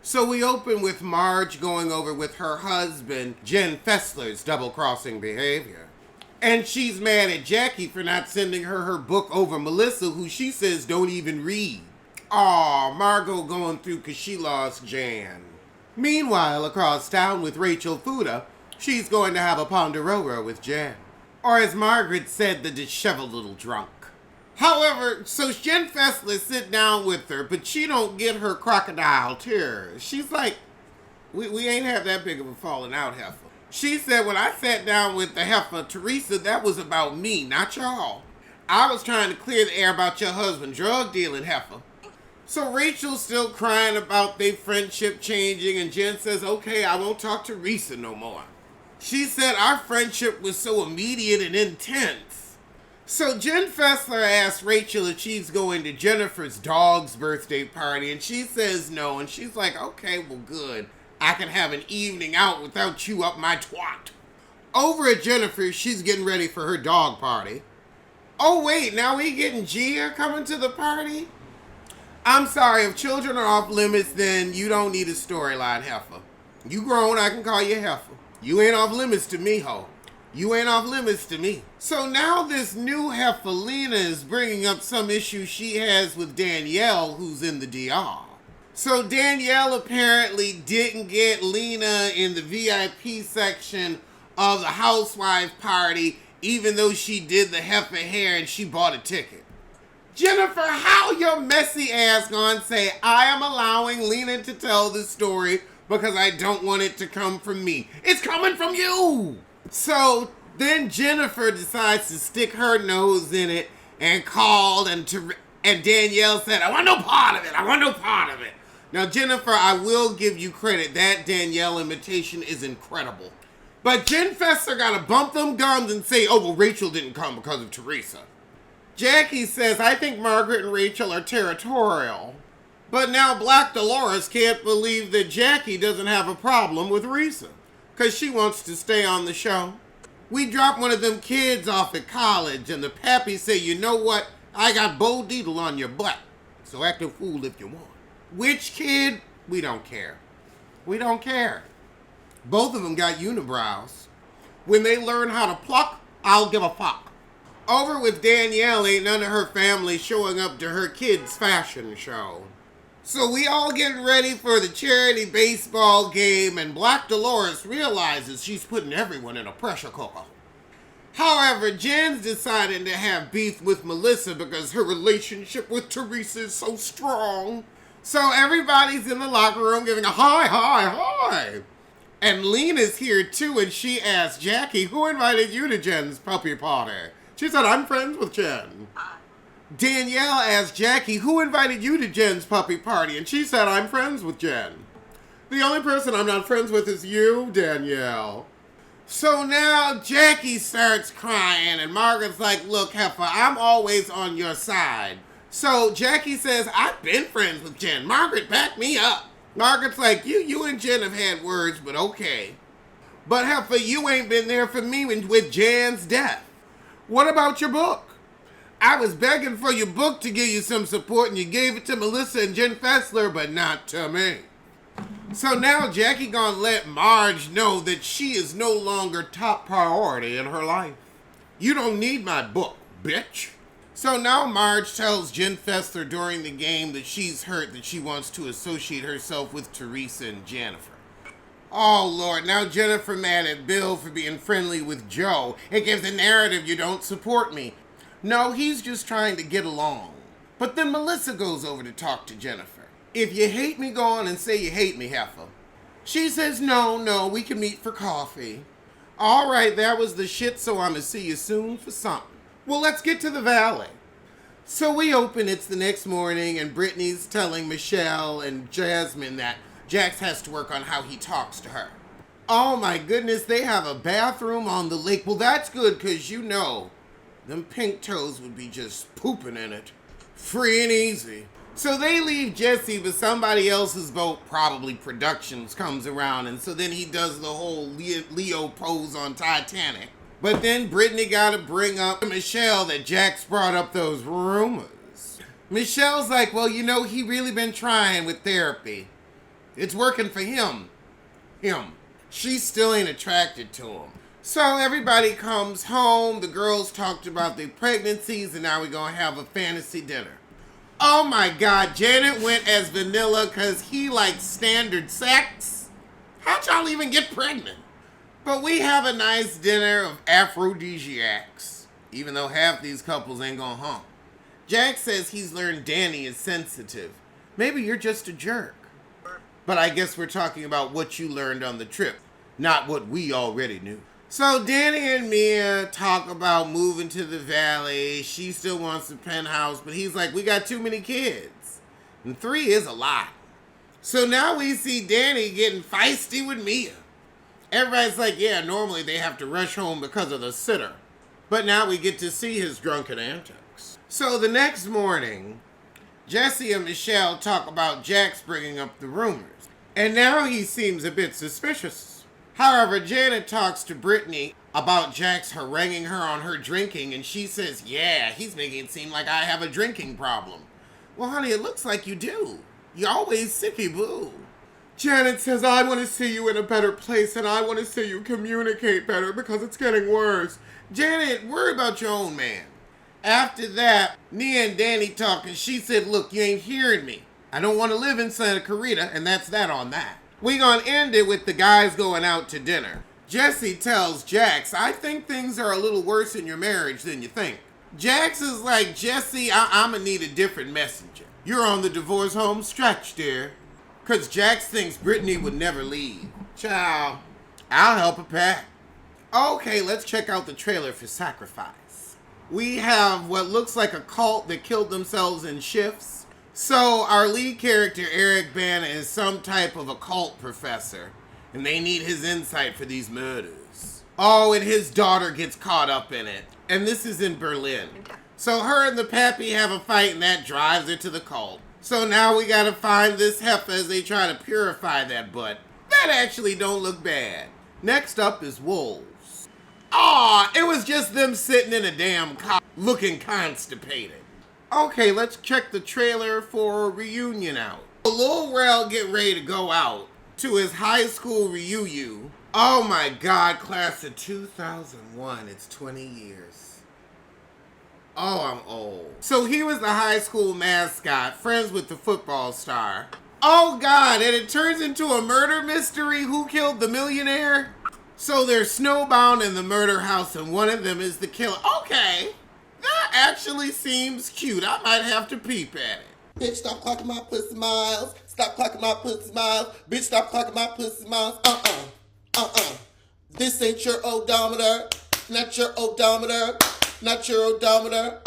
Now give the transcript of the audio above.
So we open with Marge going over with her husband, Jen Fessler's double-crossing behavior. And she's mad at Jackie for not sending her book over Melissa, who she says don't even read. Aw, Margot going through because she lost Jan. Meanwhile, across town with Rachel Fuda, she's going to have a ponderora with Jan. Or as Margaret said, the disheveled little drunk. However, so Jen Fessler sit down with her, but she don't get her crocodile tears. She's like, we ain't have that big of a falling out, heifer. She said, when I sat down with the heifer, Teresa, that was about me, not y'all. I was trying to clear the air about your husband drug dealing, heifer. So Rachel's still crying about their friendship changing, and Jen says, okay, I won't talk to Teresa no more. She said our friendship was so immediate and intense. So Jen Fessler asked Rachel if she's going to Jennifer's dog's birthday party, and she says no, and she's like, okay, well good. I can have an evening out without you up my twat. Over at Jennifer's, she's getting ready for her dog party. Oh wait, now we getting Gia coming to the party? I'm sorry, if children are off limits, then you don't need a storyline, heifer. You grown, I can call you heifer. You ain't off limits to me, ho. You ain't off limits to me. So now this new heifer, Lena, is bringing up some issue she has with Danielle, who's in the DR. So Danielle apparently didn't get Lena in the VIP section of the Housewives party, even though she did the heifer hair and she bought a ticket. Jennifer, how your messy ass gonna say, I am allowing Lena to tell this story because I don't want it to come from me? It's coming from you! So then Jennifer decides to stick her nose in it and called, and Danielle said, I want no part of it, I want no part of it. Now Jennifer, I will give you credit, that Danielle imitation is incredible. But Jen Fessler gotta bump them gums and say, oh well, Rachel didn't come because of Teresa. Jackie says, I think Margaret and Rachel are territorial. But now Black Dolores can't believe that Jackie doesn't have a problem with Risa, because she wants to stay on the show. We dropped one of them kids off at college, and the pappy say, you know what? I got Bo Dietl on your butt, so act a fool if you want. Which kid? We don't care. We don't care. Both of them got unibrows. When they learn how to pluck, I'll give a fuck. Over with Danielle, ain't none of her family showing up to her kids' fashion show. So we all getting ready for the charity baseball game, and Black Dolores realizes she's putting everyone in a pressure cooker. However, Jen's deciding to have beef with Melissa because her relationship with Teresa is so strong. So everybody's in the locker room giving a hi, hi, hi. And Lena's here too, and she asked Jackie, who invited you to Jen's puppy party? She said, I'm friends with Jen. Danielle asked Jackie, who invited you to Jen's puppy party? And she said, I'm friends with Jen. The only person I'm not friends with is you, Danielle. So now Jackie starts crying, and Margaret's like, look, heifer, I'm always on your side. So Jackie says, I've been friends with Jen. Margaret, back me up. Margaret's like, you and Jen have had words, but okay. But heifer, you ain't been there for me with Jan's death. What about your book? I was begging for your book to give you some support, and you gave it to Melissa and Jen Fessler, but not to me. So now Jackie gonna let Marge know that she is no longer top priority in her life. You don't need my book, bitch. So now Marge tells Jen Fessler during the game that she's hurt, that she wants to associate herself with Teresa and Jennifer. Oh, Lord, now Jennifer mad at Bill for being friendly with Joe. It gives the narrative you don't support me. No, he's just trying to get along. But then Melissa goes over to talk to Jennifer. If you hate me, go on and say you hate me, heifer. She says, no, we can meet for coffee. All right, that was the shit, so I'm gonna see you soon for something. Well, let's get to the valley. So we open, it's the next morning, and Brittany's telling Michelle and Jasmine that Jax has to work on how he talks to her. Oh my goodness, they have a bathroom on the lake. Well, that's good, because you know, them pink toes would be just pooping in it. Free and easy. So they leave Jesse, but somebody else's boat, probably Productions, comes around, and so then he does the whole Leo pose on Titanic. But then Brittany gotta bring up to Michelle that Jax brought up those rumors. Michelle's like, well, you know, he really been trying with therapy. It's working for him. She still ain't attracted to him. So everybody comes home. The girls talked about their pregnancies, and now we're going to have a fantasy dinner. Oh my God, Janet went as vanilla because he likes standard sex. How'd y'all even get pregnant? But we have a nice dinner of aphrodisiacs, even though half these couples ain't gonna hump. Jack says he's learned Danny is sensitive. Maybe you're just a jerk. But I guess we're talking about what you learned on the trip, not what we already knew. So Danny and Mia talk about moving to the valley. She still wants a penthouse, but he's like, we got too many kids. And 3 is a lot. So now we see Danny getting feisty with Mia. Everybody's like, yeah, normally they have to rush home because of the sitter. But now we get to see his drunken antics. So the next morning, Jesse and Michelle talk about Jack's bringing up the rumors. And now he seems a bit suspicious. However, Janet talks to Brittany about Jack's haranguing her on her drinking, and she says, yeah, he's making it seem like I have a drinking problem. Well, honey, it looks like you do. You're always sicky boo. Janet says, I want to see you in a better place, and I want to see you communicate better because it's getting worse. Janet, worry about your own man. After that, Nia and Danny talk, and she said, look, you ain't hearing me. I don't want to live in Santa Clarita, and that's that on that. We gonna end it with the guys going out to dinner. Jesse tells Jax, I think things are a little worse in your marriage than you think. Jax is like, Jesse, I'm gonna need a different messenger. You're on the divorce home stretch, dear. Cause Jax thinks Brittany would never leave. Ciao. I'll help her pack. Okay, let's check out the trailer for Sacrifice. We have what looks like a cult that killed themselves in shifts. So our lead character, Eric Bana, is some type of occult professor, and they need his insight for these murders. Oh, and his daughter gets caught up in it. And this is in Berlin. So her and the pappy have a fight, and that drives her to the cult. So now we gotta find this heifer as they try to purify that butt. That actually don't look bad. Next up is Wolves. Aw, it was just them sitting in a damn car looking constipated. Okay, let's check the trailer for Reunion out. Lil Rel get ready to go out to his high school reunion. Oh my God, class of 2001, it's 20 years. Oh, I'm old. So he was the high school mascot, friends with the football star. Oh God, and it turns into a murder mystery. Who killed the millionaire? So they're snowbound in the murder house, and one of them is the killer. Okay. That actually seems cute. I might have to peep at it. Bitch, stop clocking my pussy miles. Stop clocking my pussy miles. Bitch, stop clocking my pussy miles. This ain't your odometer. Not your odometer. Not your odometer.